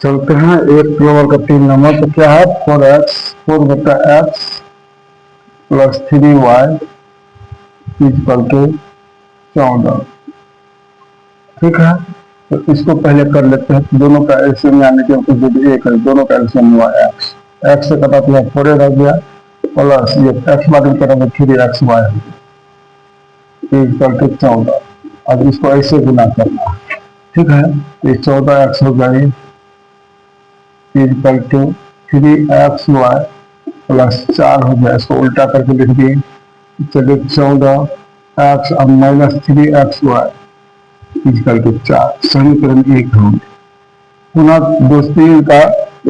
चलते हैं 1 नंबर का 3 नंबर। तो क्या है 4x 4/x plus 3y equal to 14। ठीक है, तो इसको पहले कर लेते हैं। तो दोनों का एलसीएम यानी कि एक है, दोनों का एलसीएम हुआ एक्स। एक्स से कटा तो 4 रह गया प्लस ये एक्स बाद में करेंगे 3xy इक्वल टू 14। अब इसको ऐसे गुना करना है। ठीक है, ये 14x हो गई इक्वल टू 3xy प्लस 4 हो गया। इसको उल्टा करके लिख दिए। चलिए 14x अब माइनस 3xy इक्वल टू 4। समीकरण 1 होंगे। पुनः दोस्ती का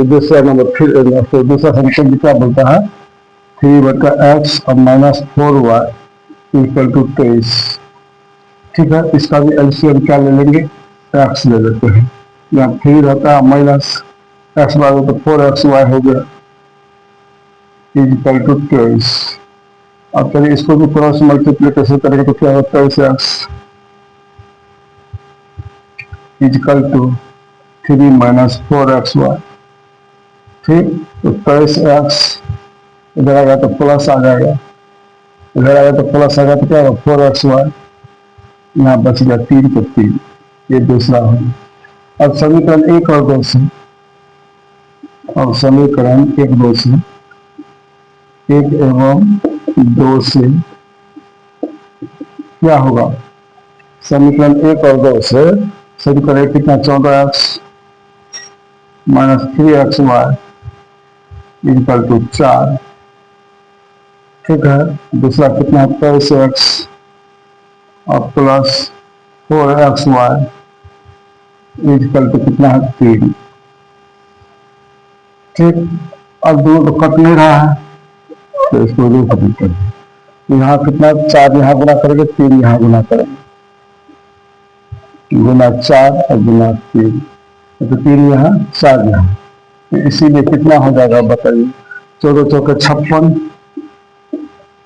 दूसरा नंबर फिर दूसरा समीकरण क्या बोलता है 3/x अब माइनस 4y इक्वल टू 23। ठीक है, इसका भी एलसीएम क्या ले लेंगे एक्स ले लेते हैं। यहाँ 3 रहता है माइनस एक्स बार तो 4xy हो गया इक्वल टू 23। अब चलिए इसको भी क्रॉस मल्टीप्लीकेशन करेंगे तो क्या होता है 23x equal to 3 minus 4xy। ठीक, तो 23x इधर आ गया तो प्लस आ जाएगा, इधर आ गया तो प्लस आ गया तो क्या होगा 4xy। यहाँ बच गया 3 को 3। ये दूसरा हो। अब समीकरण 1 और 2 से, अब समीकरण 1-2 से 1 एवं 2 से क्या होगा समीकरण 1 और 2 से समीकरण 1 कितना 14x minus 3xy equal to 4। ठीक है, दूसरा कितना 23x और प्लस 4xy इक्वल टू कितना है 3। ठीक, अब दोनों तो कट नहीं रहा है तो इसको रूप देते हैं। यहाँ कितना 4 यहाँ गुना करेंगे 3 यहाँ गुना करेंगे, गुना 4 और गुना 3 तो 3 यहाँ 4 यहाँ, तो इसीलिए कितना हो जाएगा बताइए 14 चौके 56,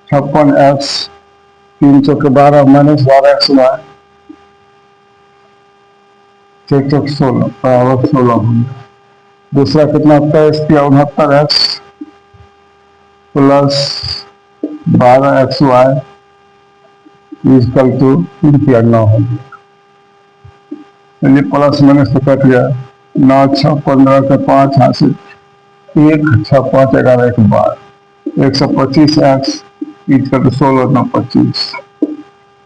56x 3 चौके 12 माइनस 12xy 6 चौक 16 बराबर 16 होंगे। दूसरा कितना 69x plus 12xy equal to 9 होंगे। चलिए प्लस माइनस तो कट गया 9 6 15 के 5 यहाँ से 1 6 5 11 1 12 125x इक्वल टू 16 9 25।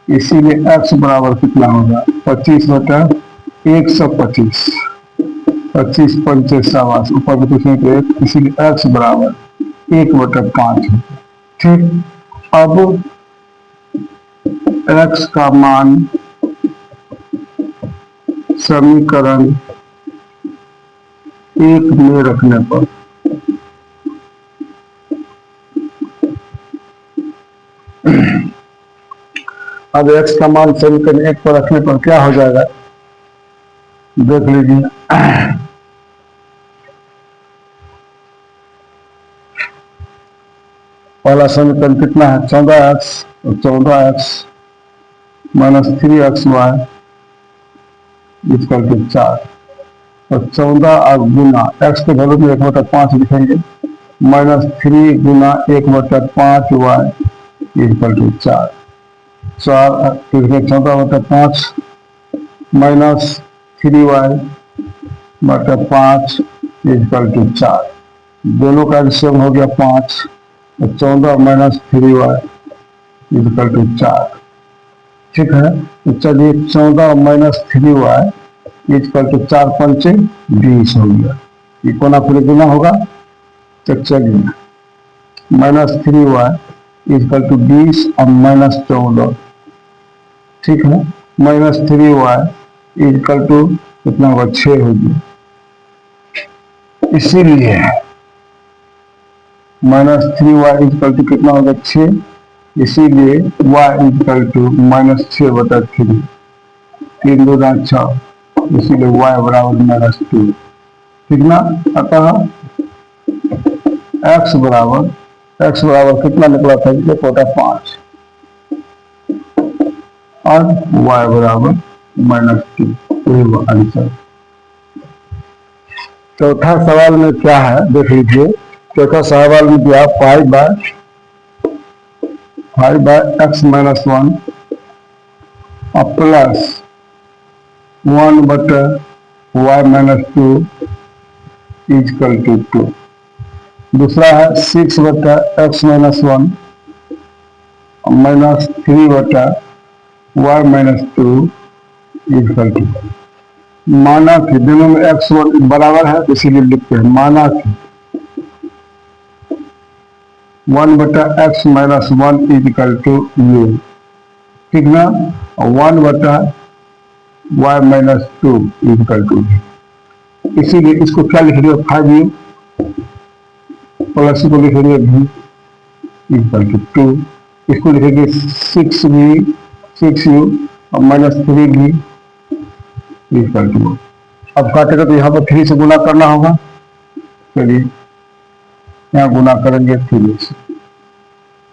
इसीलिए x बराबर कितना होगा 25/125। 25 पंचे 7 ऊपर भी पूछने के 1, इसीलिए x बराबर 1/5 है। ठीक, अब x का मान समीकरण 1 में रखने पर अब x का मान समीकरण 1 पर रखने पर क्या हो जाएगा देख लीजिए। पहला समीकरण कितना है 14x और 14x minus 3xy equal to 4 और 14 और गुना x के वैल्यू में 1/5 लिखेंगे माइनस 3 गुना 1/5y equal to 4। 14/5 minus 3y/5 equal to 4। दोनों का एलसीएम हो गया 5 और 14 माइनस 3y इक्वल टू 4। ठीक है, तो चलिए 14 माइनस 3y इक्वल टू 4 पंचे 20 हो गया। ये कोना पूरे गुना होगा तो चलिए माइनस 3y इक्वल टू 20 और माइनस 14। ठीक है, माइनस 3y इक्वल टू कितना होगा 6 हो गया। इसीलिए माइनस 3y इक्वल टू कितना होगा 6, इसीलिए y इक्वल टू माइनस 6/3 3 2 6, इसीलिए y बराबर माइनस 2। ठीक ना, अतः x बराबर कितना निकला था 1/5 और y बराबर माइनस 2। यही आंसर। चौथा सवाल में क्या है देख लीजिए। चौथा सवाल में दिया 5/x-1 plus 1/y-2 is equal to 2। दूसरा है 6/x-1 minus 3/y-2 is equal to. माना कि दोनों में x बराबर है, इसीलिए लिखते हैं माना कि 1/x-1 इजकल टू u, ठीक ना। 1/y-2 इजकल टू, इसीलिए इसको क्या लिख रहे हो 5u प्लस को लिखेंगे v इक्वल टू 2, इसको लिखेंगे 6u और माइनस 3v इक्वल टू। अब काटेगा तो यहाँ पर 3 से गुना करना होगा। चलिए यहाँ गुना करेंगे 3 से,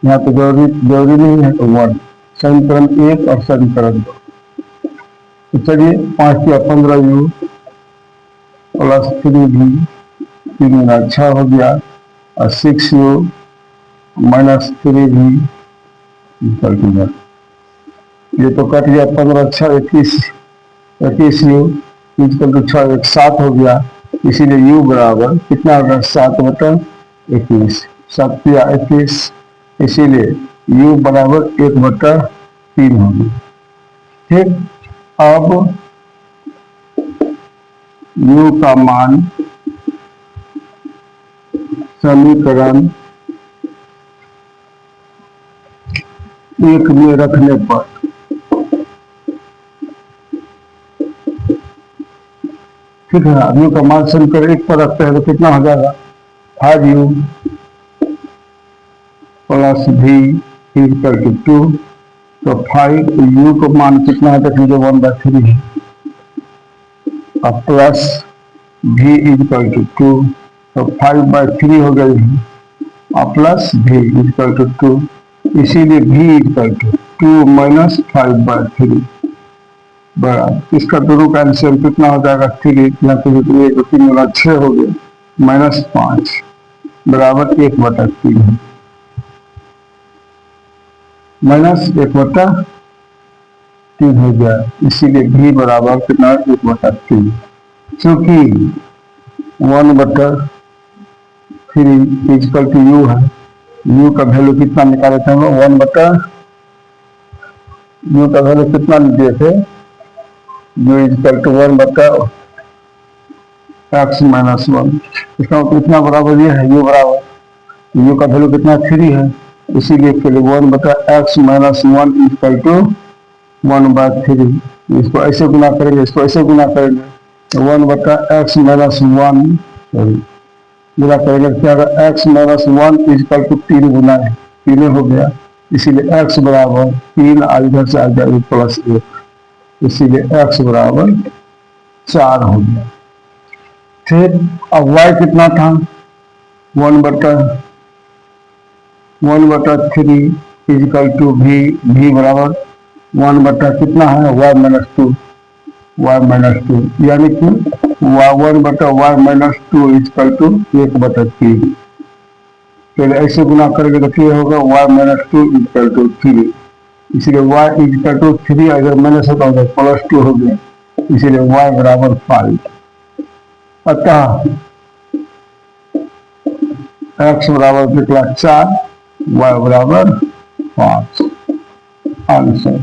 यहाँ तो जरूरी नहीं है तो 1, समीकरण 1 और समीकरण 2। तो चलिए 5 या 15u प्लस 3v 3 गुना 6 हो गया और 6u minus 3v equal to 1। ये तो कट गया 15 6 21u इक्वल टू 6 1 7 हो गया। इसीलिए u बराबर कितना होगा 7/21, 7 या 21, इसीलिए u बराबर 1/3 होगी। ठीक, अब u का मान समीकरण 1 में रखने पर ठीक है, u का मान समीकरण 1 पर रखते हैं तो कितना हो जाएगा 5u plus v equal to 2। तो 5u का मान कितना है देख लीजिए 1/3 है और प्लस v इक्वल टू 2, तो 5/3 हो गई है और प्लस v इक्वल टू 2, इसीलिए v इक्वल टू 2 माइनस 5/3 बराबर। इसका दोनों का एलसीएम कितना हो जाएगा 3, यहाँ तो 1 3 गुना 6 हो गया माइनस 5 बराबर 1/3 है, माइनस 1/3 हो गया। इसीलिए v बराबर कितना 1/3, क्योंकि 1/3 इक्वल टू u है। u का वैल्यू कितना निकाले थे हम लोग 1/u का वैल्यू कितना दिए थे, u इक्वल टू 1/x-1, इसका मतलब कितना बराबर ये है u बराबर, u का वैल्यू कितना 3 है, इसीलिए 1/x-1 इक्वल टू 1/3। इसको ऐसे गुना करेंगे, इसको ऐसे गुना करेंगे तो 1/x-1 गुना करेंगे क्या होगा x-1 इक्वल टू 3 गुना है 3 हो गया, इसीलिए x बराबर 3 इधर से आ जाएगा प्लस 1, इसीलिए x बराबर 4 हो गया। ठीक, अब y कितना था 1/3 इक्वल टू v बराबर 1/ कितना है y-2 यानी कि 1/y-2 इक्वल टू 1/3। पहले ऐसे गुना करेंगे तो क्या होगा y-2 इक्वल टू 3, इसीलिए y इक्वल टू 3 अगर माइनस होता है प्लस 2 हो गया, इसीलिए y बराबर 5। अतः x बराबर कितना 4, y बराबर 5 आंसर।